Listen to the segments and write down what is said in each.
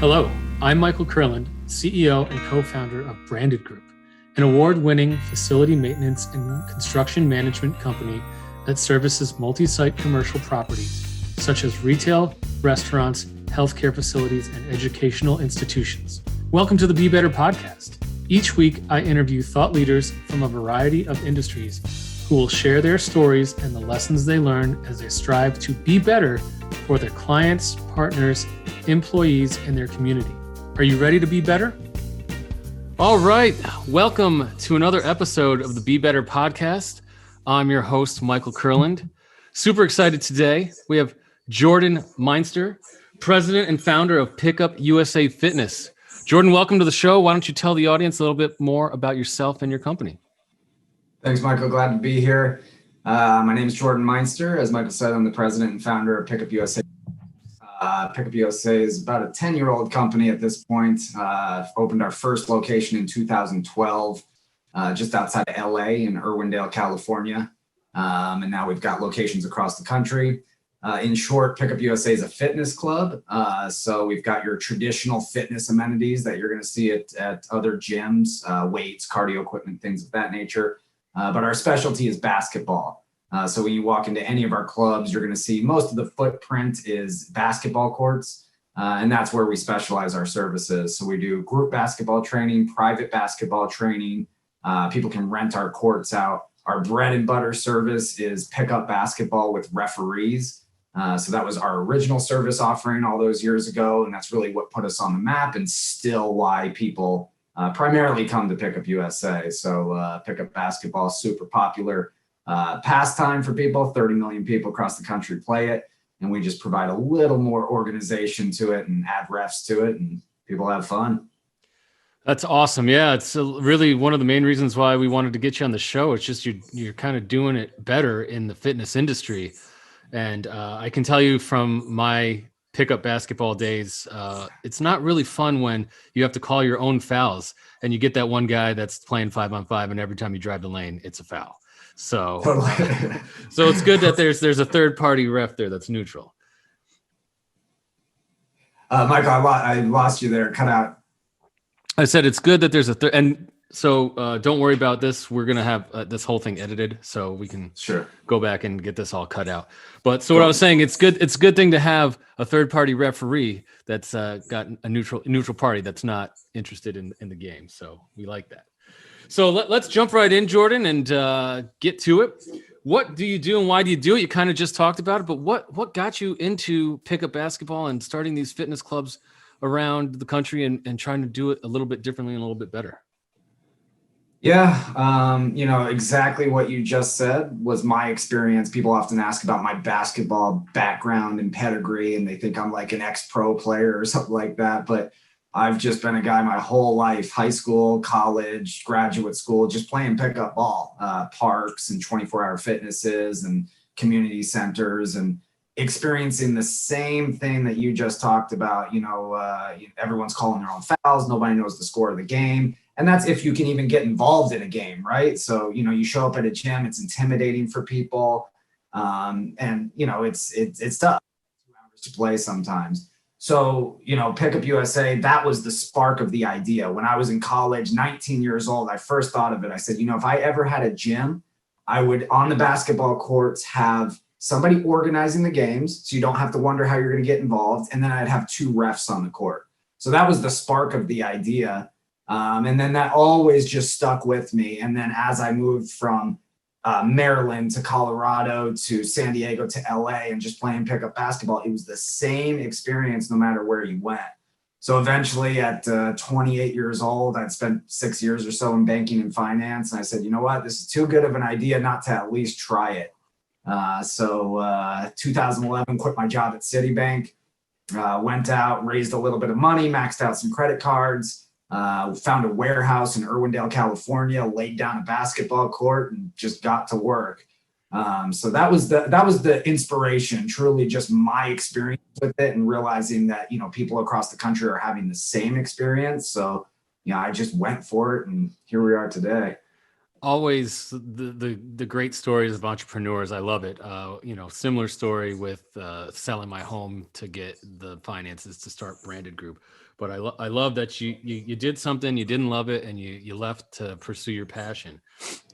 Hello, I'm Michael Kurland, CEO and co-founder of Branded Group, an award-winning facility maintenance and construction management company that services multi-site commercial properties such as retail, restaurants, healthcare facilities, and educational institutions. Welcome to the Be Better podcast. Each week, I interview thought leaders from a variety of industries who will share their stories and the lessons they learn as they strive to be better for their clients, partners, employees, and their community. Are you ready to be better? All right. Welcome to another episode of the Be Better podcast. I'm your host, Michael Kurland. Super excited today. We have Jordan Meinster, president and founder of Pickup USA Fitness. Jordan, welcome to the show. Why don't you tell the audience a little bit more about yourself and your company? Thanks, Michael. Glad to be here. My name is Jordan Meinster. As Michael said, I'm the president and founder of Pickup USA. Pickup USA is about a 10-year-old company at this point. Opened our first location in 2012, just outside of LA in Irwindale, California. And now we've got locations across the country. In short, Pickup USA is a fitness club. So we've got your traditional fitness amenities that you're going to see at other gyms, weights, cardio equipment, things of that nature. But our specialty is basketball. So when you walk into any of our clubs, you're going to see most of the footprint is basketball courts. And that's where we specialize our services. So we do group basketball training, private basketball training. People can rent our courts out. Our bread and butter service is pickup basketball with referees. So that was our original service offering all those years ago. And that's really what put us on the map and still why people primarily come to Pickup USA. So pickup basketball is super popular. Pastime for people. 30 million people across the country play it, and we just provide a little more organization to it and add refs to it, and people have fun. That's awesome. Yeah, it's really one of the main reasons why we wanted to get you on the show. It's just you're kind of doing it better in the fitness industry, and I can tell you from my pickup basketball days, it's not really fun when you have to call your own fouls, and you get that one guy that's playing 5-on-5, and every time you drive the lane, it's a foul. So, so it's good that there's a third party ref there that's neutral. Michael, I lost you there. Cut out. I said it's good that there's a third, and so don't worry about this. We're gonna have this whole thing edited, so we can go back and get this all cut out. But so what I was saying, it's good. It's a good thing to have a third party referee that's got a neutral party that's not interested in the game. So we like that. So let's jump right in, Jordan, and get to it. What do you do and why do you do it? You kind of just talked about it, but what got you into pickup basketball and starting these fitness clubs around the country and trying to do it a little bit differently and a little bit better? Yeah, exactly what you just said was my experience. People often ask about my basketball background and pedigree, and they think I'm like an ex-pro player or something like that, but I've just been a guy my whole life, high school, college, graduate school, just playing pickup ball, parks and 24-hour fitnesses and community centers and experiencing the same thing that you just talked about. Everyone's calling their own fouls. Nobody knows the score of the game. And that's if you can even get involved in a game, right? So, you show up at a gym, it's intimidating for people. It's tough 2 hours to play sometimes. So, Pickup USA, that was the spark of the idea. When I was in college, 19 years old, I first thought of it. I said, if I ever had a gym, I would, on the basketball courts, have somebody organizing the games so you don't have to wonder how you're going to get involved. And then I'd have 2 refs on the court. So that was the spark of the idea. And then that always just stuck with me. And then as I moved from Maryland to Colorado to San Diego to LA and just playing pickup basketball, it was the same experience no matter where you went. So eventually at 28 years old, I'd spent 6 years or so in banking and finance. And I said, you know what, this is too good of an idea not to at least try it. So 2011, quit my job at Citibank, went out, raised a little bit of money, maxed out some credit cards. Found a warehouse in Irwindale, California, laid down a basketball court and just got to work. So that was the inspiration, truly just my experience with it and realizing that, people across the country are having the same experience. So, I just went for it and here we are today. always the great stories of entrepreneurs. I love it. Similar story with selling my home to get the finances to start Branded Group. But I love that you did something, you didn't love it, and you left to pursue your passion.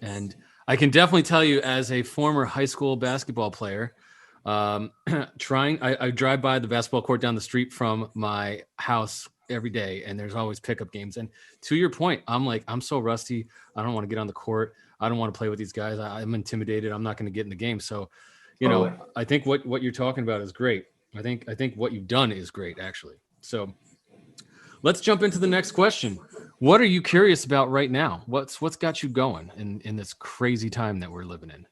And I can definitely tell you, as a former high school basketball player, I drive by the basketball court down the street from my house every day, and there's always pickup games. And to your point, I'm so rusty. I don't want to get on the court. I don't want to play with these guys. I'm intimidated. I'm not going to get in the game. So, Totally. I think what you're talking about is great. I think what you've done is great, actually. So let's jump into the next question. What are you curious about right now? What's got you going in this crazy time that we're living in?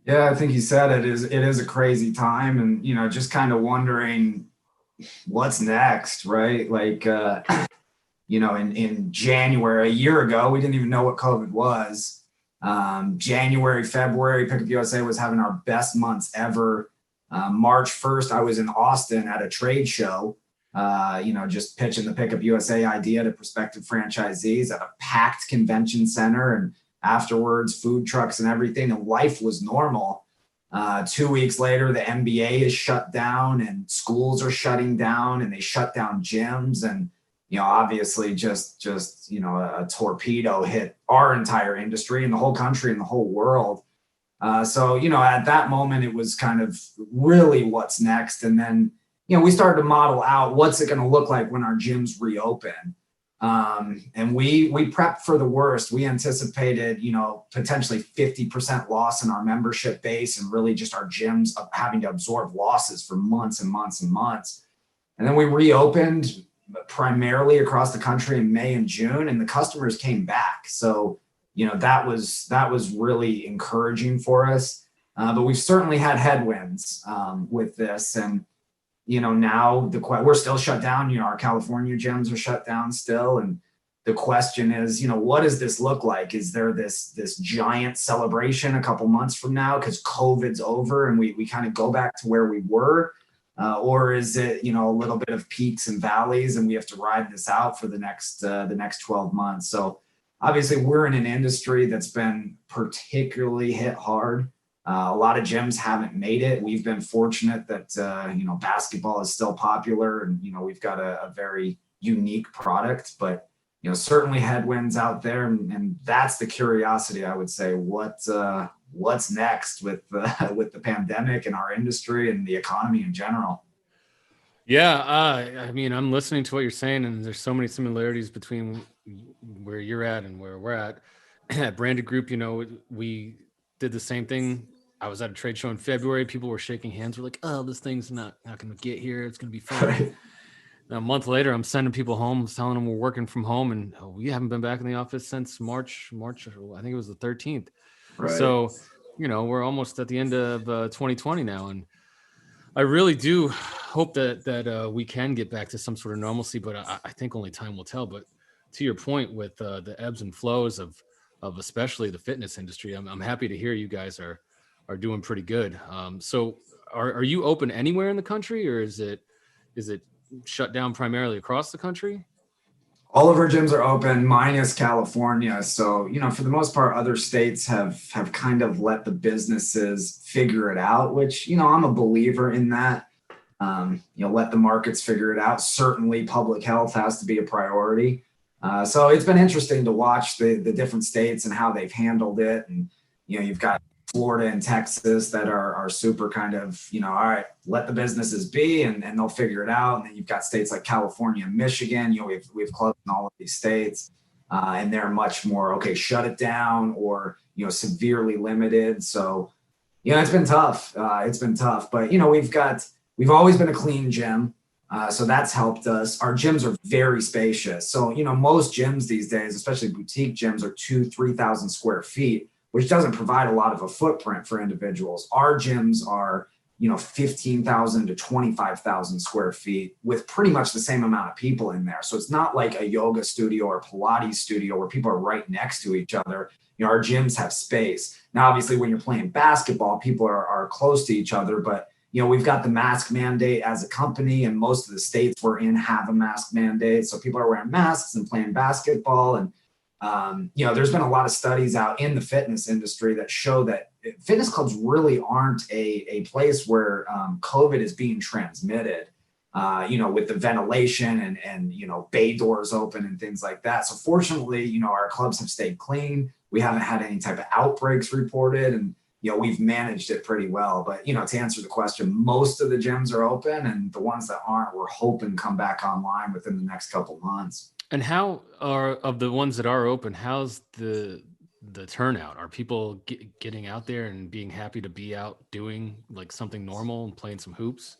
Yeah, I think you said it is a crazy time, and just kind of wondering what's next, right? Like in January, a year ago, we didn't even know what COVID was. January, February, Pickup USA was having our best months ever. March 1st, I was in Austin at a trade show, just pitching the Pickup USA idea to prospective franchisees at a packed convention center, and afterwards food trucks and everything, and life was normal. 2 weeks later, the NBA is shut down and schools are shutting down, and they shut down gyms, and obviously just a torpedo hit our entire industry and the whole country and the whole world. So at that moment, it was kind of really what's next. And then we started to model out what's it going to look like when our gyms reopen. And we prepped for the worst. We anticipated, potentially 50% loss in our membership base, and really just our gyms having to absorb losses for months and months and months. And then we reopened primarily across the country in May and June, and the customers came back. So, that was really encouraging for us. But we've certainly had headwinds with this. And now we're still shut down. Our California gyms are shut down still. And the question is, what does this look like? Is there this giant celebration a couple months from now because COVID's over and we kind of go back to where we were? Or is it, a little bit of peaks and valleys, and we have to ride this out for the next 12 months? So obviously we're in an industry that's been particularly hit hard. A lot of gyms haven't made it. We've been fortunate that, basketball is still popular, and, we've got a very unique product, but, certainly headwinds out there. And that's the curiosity, I would say, what's next with the pandemic and our industry and the economy in general. Yeah. I'm listening to what you're saying, and there's so many similarities between where you're at and where we're at. At Branded Group, we did the same thing. I was at a trade show in February. People were shaking hands. We're like, oh, this thing's not going to get here. It's going to be fine. Right. A month later, I'm sending people home, telling them we're working from home, and we haven't been back in the office since March. I think it was the 13th. Right. So, we're almost at the end of 2020 now, and I really do hope that we can get back to some sort of normalcy. But I think only time will tell. But to your point with the ebbs and flows of especially the fitness industry, I'm happy to hear you guys are doing pretty good. So are you open anywhere in the country, or is it shut down primarily across the country? All of our gyms are open, minus California. So, for the most part, other states have kind of let the businesses figure it out, which, I'm a believer in that. Let the markets figure it out. Certainly public health has to be a priority. So it's been interesting to watch the different states and how they've handled it. And, you've got Florida and Texas that are super kind of, all right, let the businesses be and they'll figure it out. And then you've got states like California and Michigan, we have clubs in all of these states, and they're much more, okay, shut it down or, severely limited. So, it's been tough. But, we've always been a clean gym. So that's helped us. Our gyms are very spacious. So, most gyms these days, especially boutique gyms, are 2,000-3,000 square feet, which doesn't provide a lot of a footprint for individuals. Our gyms are, 15,000 to 25,000 square feet with pretty much the same amount of people in there. So it's not like a yoga studio or Pilates studio where people are right next to each other. Our gyms have space. Now, obviously, when you're playing basketball, people are close to each other, but we've got the mask mandate as a company, and most of the states we're in have a mask mandate. So people are wearing masks and playing basketball. And there's been a lot of studies out in the fitness industry that show that fitness clubs really aren't a place where COVID is being transmitted, with the ventilation and bay doors open and things like that. So fortunately, our clubs have stayed clean. We haven't had any type of outbreaks reported, and we've managed it pretty well. But to answer the question, most of the gyms are open, and the ones that aren't, we're hoping come back online within the next couple months. And how are, of the ones that are open, how's the turnout? Are people getting out there and being happy to be out doing like something normal and playing some hoops?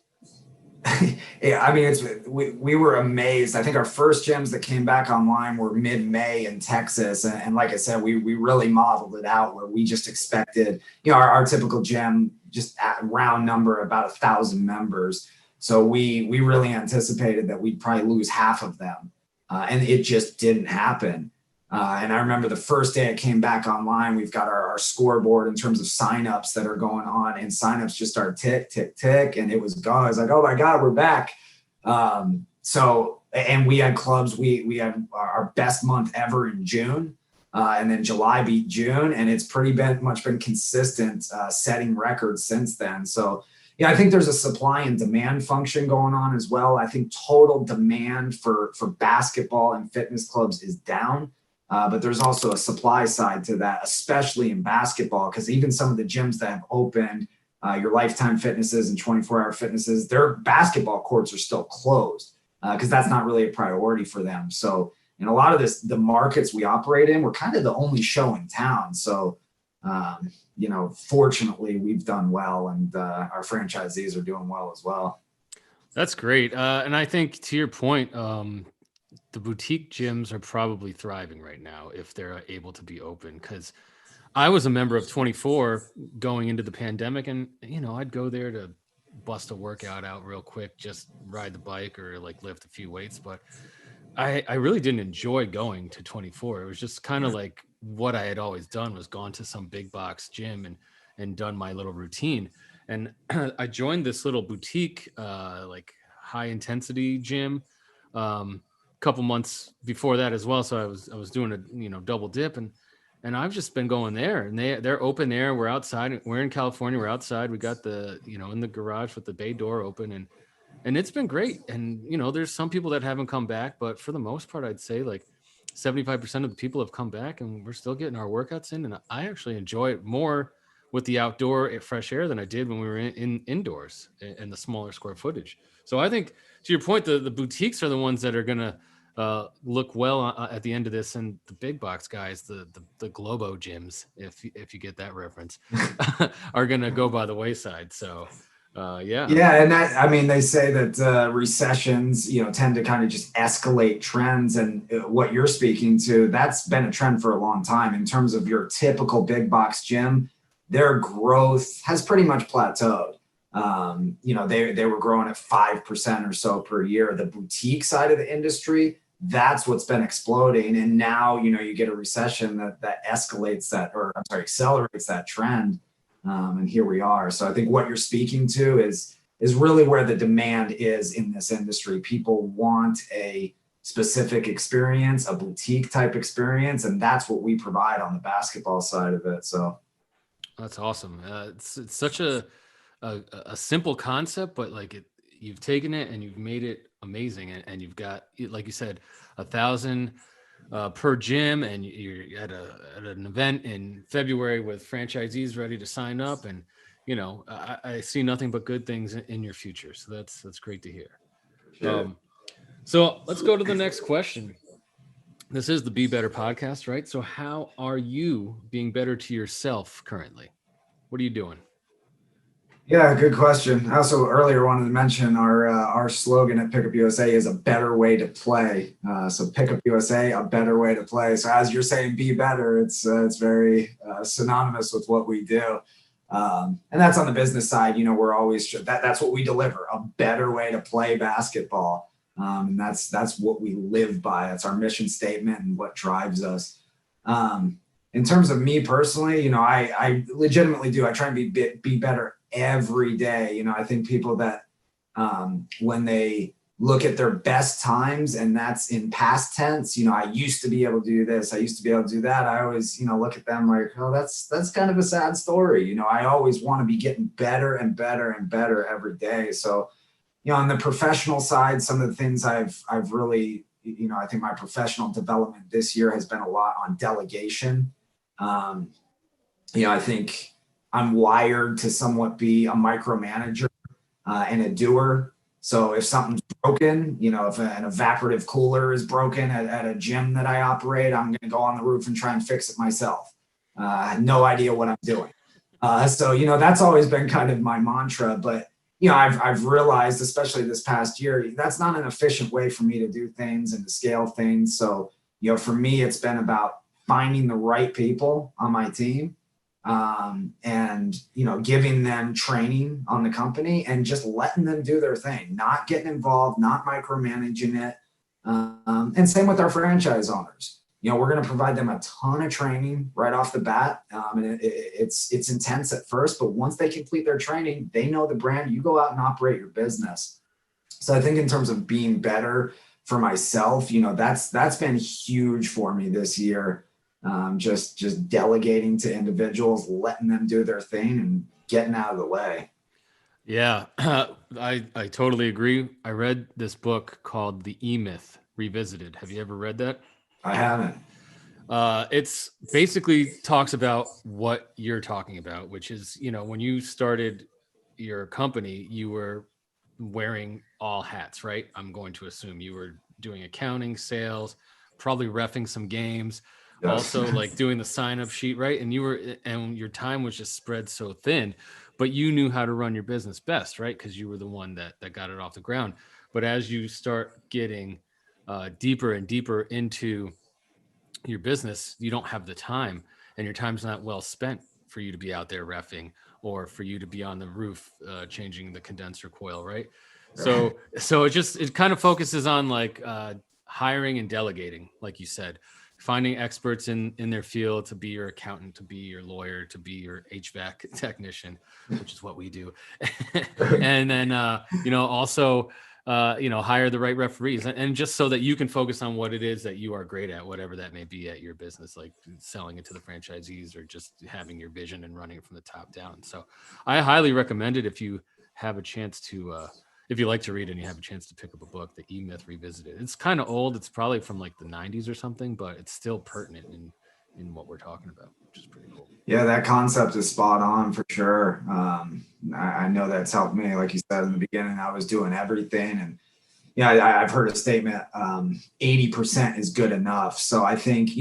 Yeah, I mean, we were amazed. I think our first gyms that came back online were mid-May in Texas, and like I said, we really modeled it out where we just expected, our typical gym, just at round number about 1,000 members. So we really anticipated that we'd probably lose half of them, and it just didn't happen. And I remember the first day it came back online, we've got our scoreboard in terms of signups that are going on, and signups just started tick, tick, tick. And it was gone. I was like, oh my God, we're back. And we had clubs, we had our best month ever in June. And then July beat June, and it's pretty much been consistent, setting records since then. So yeah, I think there's a supply and demand function going on as well. I think total demand for basketball and fitness clubs is down. But there's also a supply side to that, especially in basketball, because even some of the gyms that have opened, your Lifetime Fitnesses and 24-Hour Fitnesses, their basketball courts are still closed because that's not really a priority for them. So in a lot of the markets we operate in, we're kind of the only show in town. So, fortunately, we've done well, and our franchisees are doing well as well. That's great. And I think to your point, the boutique gyms are probably thriving right now if they're able to be open. Because I was a member of 24 going into the pandemic, and I'd go there to bust a workout out real quick, just ride the bike or like lift a few weights. But I really didn't enjoy going to 24. It was just kind of like what I had always done, was gone to some big box gym and done my little routine. And I joined this little boutique, like high intensity gym, couple months before that as well. So I was doing a double dip, and I've just been going there, and they're open there. We're outside. We're in California. We're outside. We got the, in the garage with the bay door open, and it's been great. And, there's some people that haven't come back, but for the most part, I'd say like 75% of the people have come back, and we're still getting our workouts in. And I actually enjoy it more with the outdoor fresh air than I did when we were in indoors and the smaller square footage. So I think, to your point, the boutiques are the ones that are going to look well at the end of this, and the big box guys, the Globo gyms, if you get that reference, are going to go by the wayside. So yeah, and that, I mean, they say that recessions tend to kind of just escalate trends, and what you're speaking to, that's been a trend for a long time. In terms of your typical big box gym, their growth has pretty much plateaued. They were growing at 5% or so per year. The boutique side of the industry, that's what's been exploding. And now, you get a recession that escalates that, or I'm sorry, accelerates that trend. And here we are. So I think what you're speaking to is really where the demand is in this industry. People want a specific experience, a boutique type experience, and that's what we provide on the basketball side of it. So that's awesome. It's such a simple concept, but like you've taken it and you've made it amazing, and you've got, like you said, 1,000 per gym, and you're at an event in February with franchisees ready to sign up, and I see nothing but good things in your future. So that's great to hear. Sure. So let's go to the next question. This is the Be Better podcast, right? So how are you being better to yourself currently? What are you doing? Yeah, good question. I also earlier wanted to mention our slogan at Pickup USA is a better way to play. So Pickup USA, a better way to play. So as you're saying, be better, it's very synonymous with what we do. And that's on the business side. We're always that's what we deliver, a better way to play basketball. And that's what we live by. That's our mission statement and what drives us. In terms of me personally, I legitimately do. I try and be better every day. I think people that when they look at their best times, and that's in past tense. I used to be able to do this, I used to be able to do that. I always, look at them like, oh, that's kind of a sad story. I always want to be getting better and better and better every day. So, on the professional side, some of the things I've really, I think my professional development this year has been a lot on delegation. I think I'm wired to somewhat be a micromanager and a doer. So if something's broken, if an evaporative cooler is broken at a gym that I operate, I'm going to go on the roof and try and fix it myself. I had no idea what I'm doing. So that's always been kind of my mantra. But I've realized, especially this past year, that's not an efficient way for me to do things and to scale things. So for me, it's been about finding the right people on my team. And giving them training on the company and just letting them do their thing, not getting involved, not micromanaging it. And same with our franchise owners. We're going to provide them a ton of training right off the bat. And it's intense at first, but once they complete their training, they know the brand. You go out and operate your business. So I think in terms of being better for myself, that's been huge for me this year. Just delegating to individuals, letting them do their thing and getting out of the way. Yeah, I totally agree. I read this book called The E-Myth Revisited. Have you ever read that? I haven't. It's basically talks about what you're talking about, which is, when you started your company, you were wearing all hats, right? I'm going to assume you were doing accounting, sales, probably reffing some games. Yes. Also like doing the sign-up sheet, right? And your time was just spread so thin, but you knew how to run your business best, right? Because you were the one that got it off the ground. But as you start getting deeper and deeper into your business, you don't have the time, and your time's not well spent for you to be out there reffing or for you to be on the roof changing the condenser coil, right? So it kind of focuses on like hiring and delegating, like you said. Finding experts in their field to be your accountant, to be your lawyer, to be your HVAC technician, which is what we do. And then, also, hire the right referees, and just so that you can focus on what it is that you are great at, whatever that may be at your business, like selling it to the franchisees or just having your vision and running it from the top down. So I highly recommend it if you have a chance to, if you like to read and you have a chance to pick up a book, The E-Myth Revisited. It's kind of old. It's probably from like the 90s or something, but it's still pertinent in what we're talking about, which is pretty cool. Yeah, that concept is spot on for sure. I know that's helped me. Like you said in the beginning, I was doing everything. And I've heard a statement, 80% is good enough. So I think,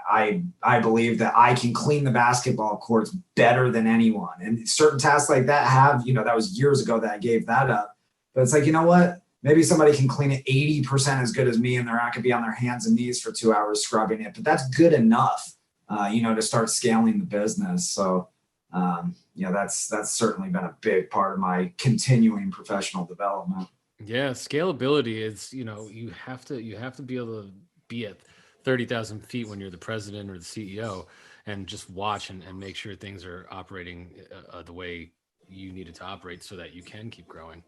I believe that I can clean the basketball courts better than anyone. And certain tasks like that that was years ago that I gave that up. But it's like, what? Maybe somebody can clean it 80% as good as me, and they're not going to be on their hands and knees for 2 hours scrubbing it. But that's good enough, to start scaling the business. So, that's certainly been a big part of my continuing professional development. Yeah, scalability is, you have to be able to be at 30,000 feet when you're the president or the CEO and just watch and make sure things are operating the way you need it to operate so that you can keep growing.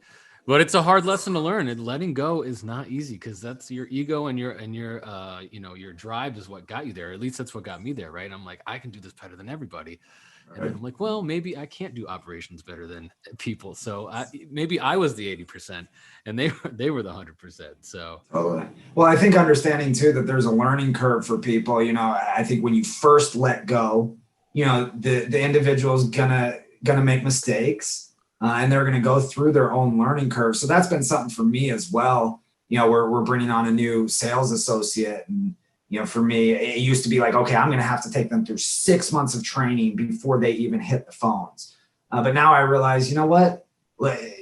But it's a hard lesson to learn, and letting go is not easy because that's your ego and your drive is what got you there. At least that's what got me there, right? I'm like, I can do this better than everybody. Right. And then I'm like, well, maybe I can't do operations better than people. So maybe I was the 80% and they were the 100%. So, well, I think understanding too, that there's a learning curve for people, I think when you first let go, the individual's gonna make mistakes. And they're going to go through their own learning curve. So that's been something for me as well. We're bringing on a new sales associate. And, for me, it used to be like, okay, I'm going to have to take them through 6 months of training before they even hit the phones. But now I realize, what?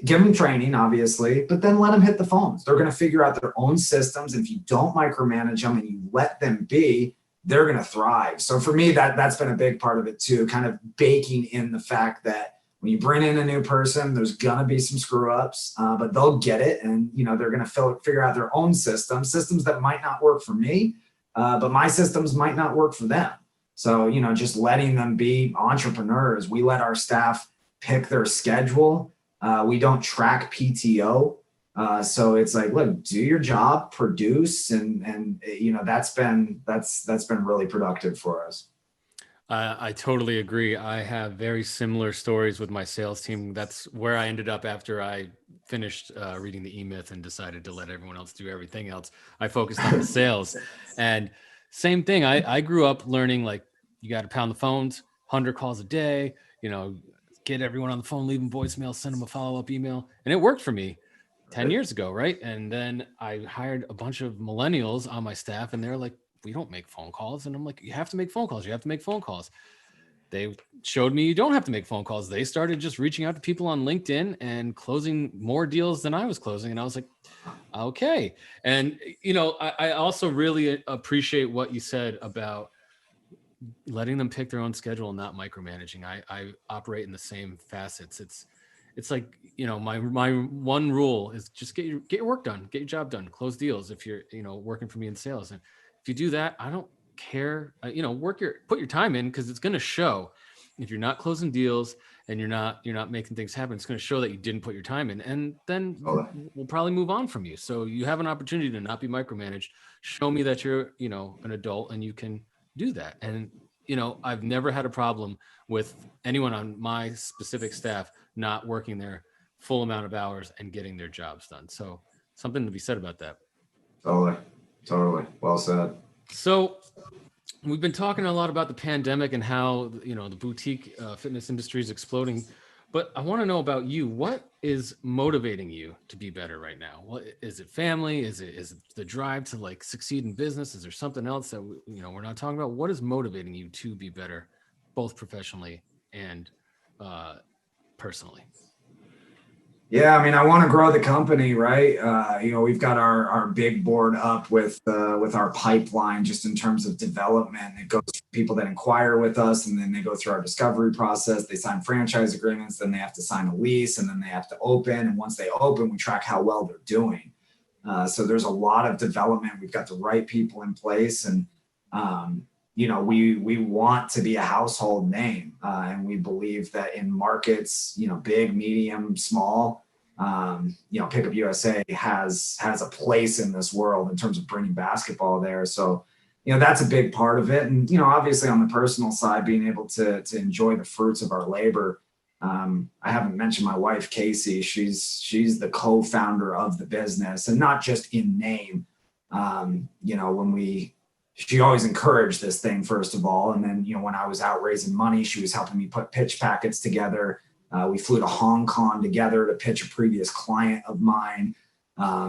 Give them training, obviously, but then let them hit the phones. They're going to figure out their own systems. And if you don't micromanage them and you let them be, they're going to thrive. So for me, that's been a big part of it too, kind of baking in the fact that when you bring in a new person, there's going to be some screw ups, but they'll get it. And, they're going to figure out their own systems that might not work for me, but my systems might not work for them. So, just letting them be entrepreneurs. We let our staff pick their schedule. We don't track PTO. So it's like, look, do your job, produce, and that's been really productive for us. I totally agree. I have very similar stories with my sales team. That's where I ended up after I finished reading the E-Myth and decided to let everyone else do everything else. I focused on the sales. And same thing. I grew up learning, like, you got to pound the phones, 100 calls a day, get everyone on the phone, leave them voicemail, send them a follow-up email. And it worked for me 10 years ago, right? And then I hired a bunch of millennials on my staff, and they're like, we don't make phone calls. And I'm like, you have to make phone calls. You have to make phone calls. They showed me you don't have to make phone calls. They started just reaching out to people on LinkedIn and closing more deals than I was closing. And I was like, okay. And, I also really appreciate what you said about letting them pick their own schedule and not micromanaging. I operate in the same facets. It's like, my one rule is just get your work done, get your job done, close deals. If you're, working for me in sales, and if you do that, I don't care, put your time in, because it's going to show. If you're not closing deals and you're not making things happen, it's going to show that you didn't put your time in, and then we'll probably move on from you. So you have an opportunity to not be micromanaged. Show me that you're, an adult and you can do that. And, I've never had a problem with anyone on my specific staff not working their full amount of hours and getting their jobs done. So something to be said about that. Totally. Well said. So we've been talking a lot about the pandemic and how, the boutique fitness industry is exploding, but I want to know about you. What is motivating you to be better right now? What is it? Family? Is it the drive to, like, succeed in business? Is there something else that, we're not talking about? What is motivating you to be better, both professionally and personally? Yeah, I mean, I want to grow the company, right? We've got our big board up with our pipeline, just in terms of development. It goes to people that inquire with us, and then they go through our discovery process. They sign franchise agreements, then they have to sign a lease, and then they have to open. And once they open, we track how well they're doing. So there's a lot of development. We've got the right people in place, and we want to be a household name, and we believe that in markets, big, medium, small, Pickup USA has a place in this world in terms of bringing basketball there. So, that's a big part of it. And, obviously on the personal side, being able to enjoy the fruits of our labor. I haven't mentioned my wife, Casey. She's the co-founder of the business, and not just in name. She always encouraged this thing, first of all. And then, when I was out raising money, she was helping me put pitch packets together. We flew to Hong Kong together to pitch a previous client of mine.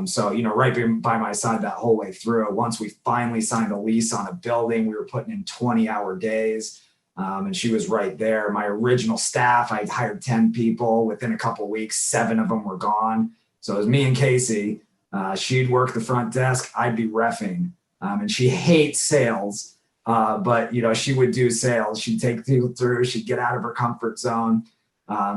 So, right by my side that whole way through. Once we finally signed a lease on a building, we were putting in 20-hour days. And she was right there. My original staff, I hired 10 people. Within a couple of weeks, 7 of them were gone. So it was me and Casey. She'd work the front desk. I'd be reffing. And she hates sales, but, she would do sales. She'd take people through. She'd get out of her comfort zone.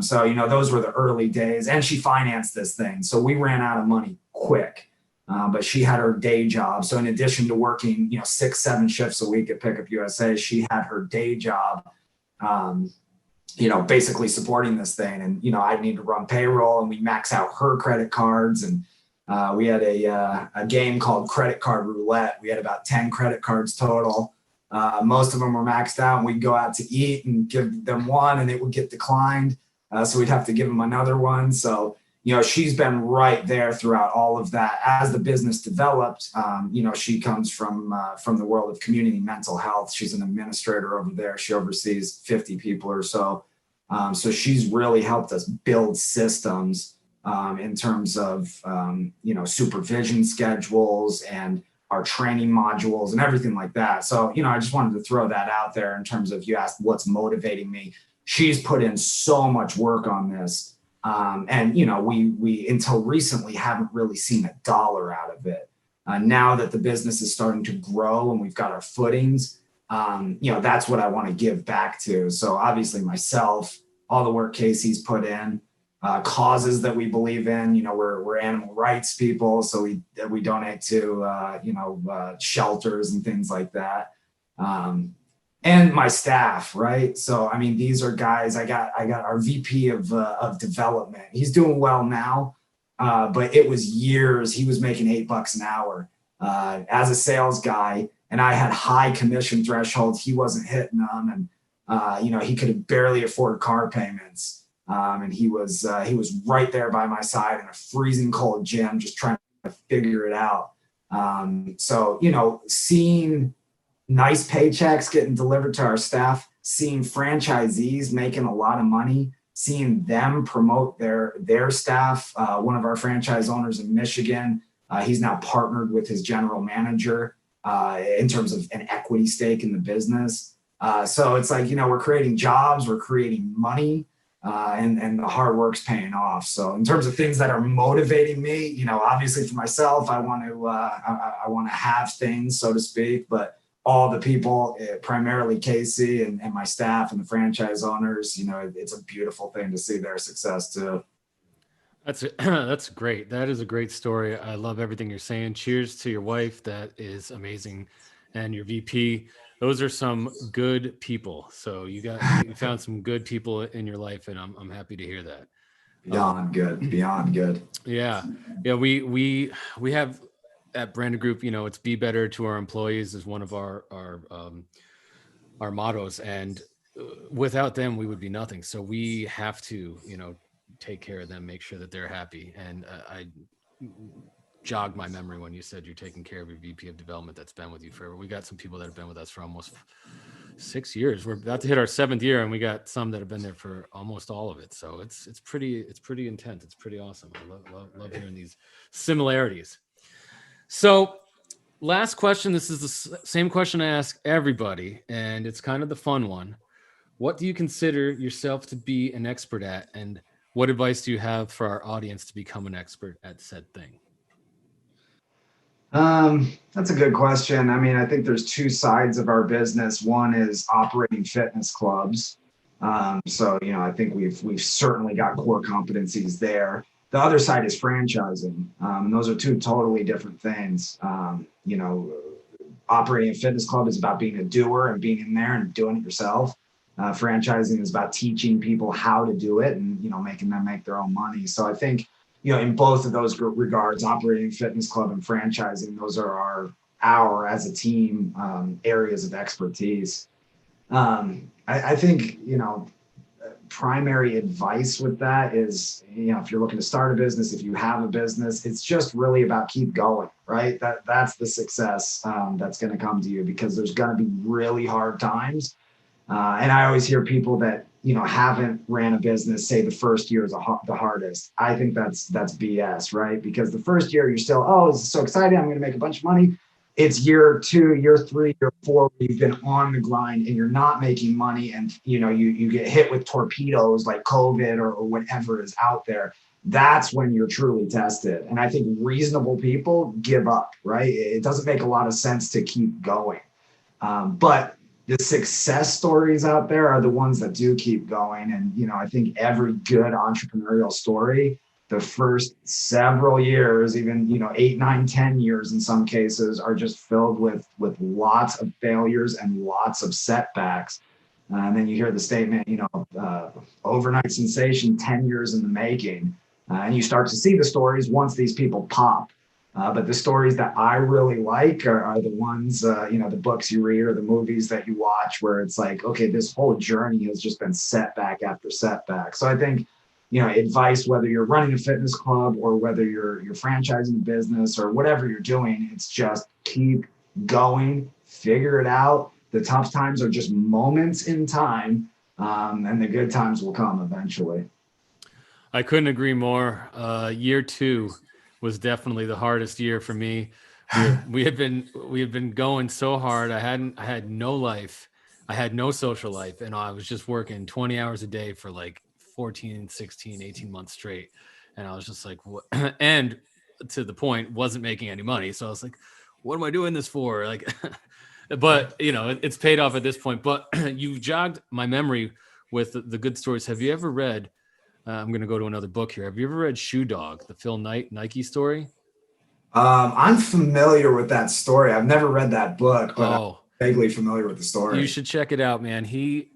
So, those were the early days, and she financed this thing. So we ran out of money quick, but she had her day job. So in addition to working, 6-7 shifts a week at Pickup USA, she had her day job, basically supporting this thing. And, I'd need to run payroll, and we max out her credit cards. And we had a game called Credit Card Roulette. We had about 10 credit cards total. Most of them were maxed out, and we'd go out to eat and give them one, and it would get declined. So we'd have to give them another one. So, she's been right there throughout all of that. As the business developed, she comes from the world of community mental health. She's an administrator over there. She oversees 50 people or so. So she's really helped us build systems in terms of, supervision schedules and our training modules and everything like that. So, I just wanted to throw that out there in terms of, you asked what's motivating me. She's put in so much work on this. And, we until recently haven't really seen a dollar out of it. Now that the business is starting to grow and we've got our footings, that's what I want to give back to. So obviously myself, all the work Casey's put in, causes that we believe in. We're animal rights people, so we donate to shelters and things like that, and my staff, right? So I mean, these are guys. I got our VP of development. He's doing well now, but it was years. He was making $8 an hour as a sales guy, and I had high commission thresholds. He wasn't hitting them, and he could barely afford car payments. And he was right there by my side in a freezing cold gym, just trying to figure it out. So seeing nice paychecks getting delivered to our staff, seeing franchisees making a lot of money, seeing them promote their staff. One of our franchise owners in Michigan, he's now partnered with his general manager in terms of an equity stake in the business. So it's like, we're creating jobs, we're creating money, and the hard work's paying off. So in terms of things that are motivating me, obviously for myself, I want to have things, so to speak, but all the people, primarily Casey and my staff and the franchise owners, it's a beautiful thing to see their success too. That's great. That is a great story. I love everything you're saying. Cheers to your wife. That is amazing. And your VP. Those are some good people. So you found some good people in your life, and I'm happy to hear that. Beyond good. Yeah. We have at Branded Group, it's be better to our employees is one of our mottos, and without them, we would be nothing. So we have to, take care of them, make sure that they're happy. And I jogged my memory when you said you're taking care of your VP of development that's been with you forever. We got some people that have been with us for almost 6 years. We're about to hit our 7th year, and we got some that have been there for almost all of it. So it's pretty intense. It's pretty awesome. I love hearing these similarities. So last question. This is the same question I ask everybody, and it's kind of the fun one. What do you consider yourself to be an expert at, and what advice do you have for our audience to become an expert at said thing? That's a good question. I mean, I think there's two sides of our business. One is operating fitness clubs. So I think we've certainly got core competencies there. The other side is franchising. And those are two totally different things. Operating a fitness club is about being a doer and being in there and doing it yourself. Franchising is about teaching people how to do it and, making them make their own money. So I think, in both of those regards, operating fitness club and franchising, those are our as a team, areas of expertise. I think, primary advice with that is, if you're looking to start a business, if you have a business, it's just really about keep going, right? That's the success that's going to come to you, because there's going to be really hard times. And I always hear people that, haven't ran a business say the first year is the hardest. I think that's BS, right? Because the first year you're still, this is so exciting, I'm going to make a bunch of money. It's year 2, year 3, year 4, you've been on the grind and you're not making money, and you get hit with torpedoes like COVID or whatever is out there. That's when you're truly tested. And I think reasonable people give up, right? It doesn't make a lot of sense to keep going. But the success stories out there are the ones that do keep going. And, I think every good entrepreneurial story, the first several years, even, 8, 9, 10 years in some cases, are just filled with lots of failures and lots of setbacks. And then you hear the statement, overnight sensation, 10 years in the making. And you start to see the stories once these people pop. But the stories that I really like are the ones, the books you read or the movies that you watch, where it's like, okay, this whole journey has just been setback after setback. So I think, advice, whether you're running a fitness club or whether you're franchising a business or whatever you're doing, it's just keep going, figure it out. The tough times are just moments in time, and the good times will come eventually. I couldn't agree more. Year 2 was definitely the hardest year for me. We had been going so hard. I had no life. I had no social life, and I was just working 20 hours a day for like 14, 16, 18 months straight. And I was just like, what? And to the point, wasn't making any money. So I was like, what am I doing this for? Like, but it's paid off at this point. But you jogged my memory with the good stories. Have you ever read, I'm going to go to another book here. Have you ever read Shoe Dog, the Phil Knight Nike story? I'm familiar with that story. I've never read that book, but I'm vaguely familiar with the story. You should check it out, man. He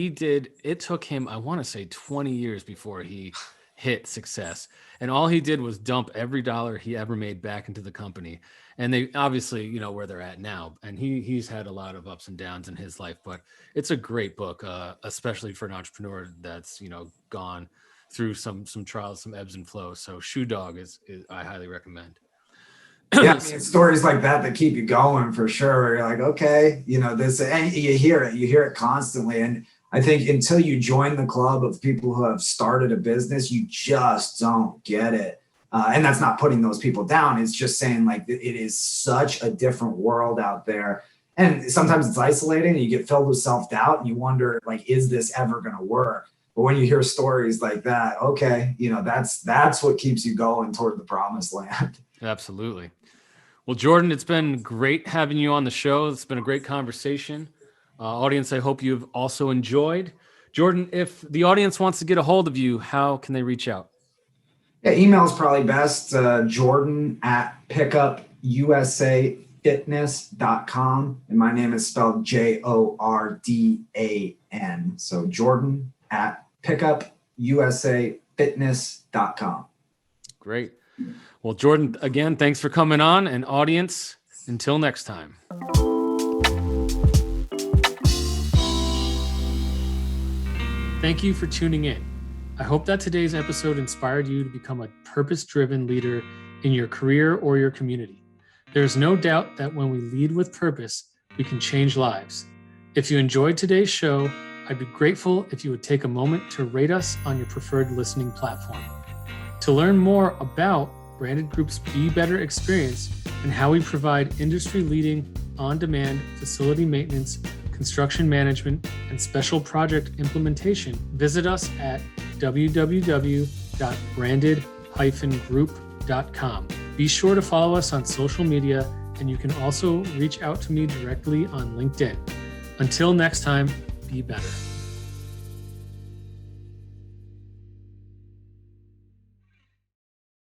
did. It took him, I want to say, 20 years before he hit success. And all he did was dump every dollar he ever made back into the company. And they obviously, you know, where they're at now. And he's had a lot of ups and downs in his life, but it's a great book, especially for an entrepreneur that's, you know, gone through some trials, some ebbs and flows. So Shoe Dog is I highly recommend. Yeah, I mean, it's stories like that keep you going for sure. You're like, okay, you know, this, and you hear it constantly. And I think until you join the club of people who have started a business, you just don't get it. And that's not putting those people down. It's just saying like, it is such a different world out there. And sometimes it's isolating and you get filled with self-doubt and you wonder like, is this ever going to work? But when you hear stories like that, okay, you know, that's what keeps you going toward the promised land. Absolutely. Well, Jordan, it's been great having you on the show. It's been a great conversation. Audience, I hope you've also enjoyed. Jordan, if the audience wants to get a hold of you, how can they reach out? Yeah, email is probably best. Jordan at pickupusafitness.com. And my name is spelled Jordan. So Jordan at pickupusafitness.com. Great. Well, Jordan, again, thanks for coming on. And audience, until next time. Thank you for tuning in. I hope that today's episode inspired you to become a purpose-driven leader in your career or your community. There's no doubt that when we lead with purpose, we can change lives. If you enjoyed today's show, I'd be grateful if you would take a moment to rate us on your preferred listening platform. To learn more about Branded Group's Be Better experience and how we provide industry-leading, on-demand facility maintenance, construction management, and special project implementation, visit us at www.branded-group.com. Be sure to follow us on social media, and you can also reach out to me directly on LinkedIn. Until next time, be better.